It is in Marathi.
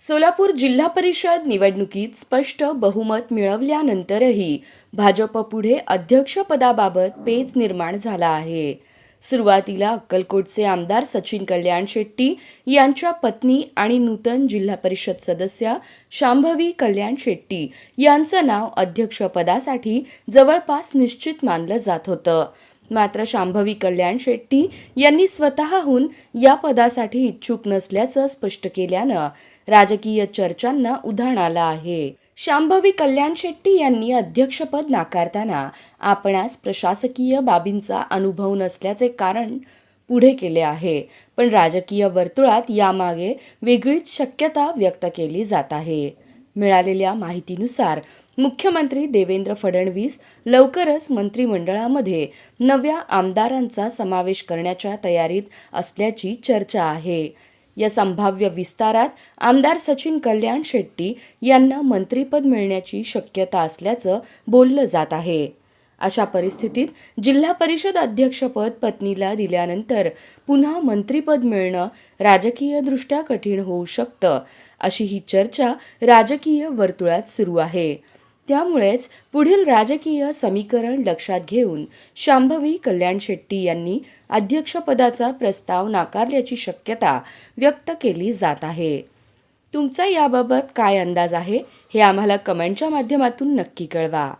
सोलापूर जिल्हा परिषद निवडणुकीत स्पष्ट बहुमत मिळवल्यानंतरही भाजपपुढे अध्यक्षपदाबाबत पेच निर्माण झाला आहे. सुरुवातीला अक्कलकोटचे आमदार सचिन कल्याण शेट्टी यांच्या पत्नी आणि नूतन जिल्हा परिषद सदस्या शांभवी कल्याण शेट्टी यांचं नाव अध्यक्षपदासाठी जवळपास निश्चित मानलं जात होतं. मात्र शांभवी कल्याण शेट्टी यांनी स्वतःहून या पदासाठी इच्छुक नसल्याचं स्पष्ट केल्यानं राजकीय चर्चांना उधाण आलं आहे. शांभवी कल्याण शेट्टी यांनी अध्यक्षपद नाकारताना आपणास प्रशासकीय बाबींचा अनुभव नसल्याचे कारण पुढे केले आहे. पण राजकीय वर्तुळात यामागे वेगळीच शक्यता व्यक्त केली जात आहे. मिळालेल्या माहितीनुसार मुख्यमंत्री देवेंद्र फडणवीस लवकरच मंत्रिमंडळामध्ये नव्या आमदारांचा समावेश करण्याच्या तयारीत असल्याची चर्चा आहे. या संभाव्य विस्तारात आमदार सचिन कल्याण शेट्टी यांना मंत्रिपद मिळण्याची शक्यता असल्याचं बोललं जात आहे. अशा परिस्थितीत जिल्हा परिषद अध्यक्षपद पत्नीला दिल्यानंतर पुन्हा मंत्रिपद मिळणं राजकीयदृष्ट्या कठीण होऊ शकतं, अशी ही चर्चा राजकीय वर्तुळात सुरू आहे. त्यामुळेच पुढील राजकीय समीकरण लक्षात घेऊन शांभवी कल्याण शेट्टी यांनी अध्यक्षपदाचा प्रस्ताव नाकारल्याची शक्यता व्यक्त केली जात आहे. तुमचा याबाबत काय अंदाज आहे हे आम्हाला कमेंटच्या माध्यमातून नक्की कळवा.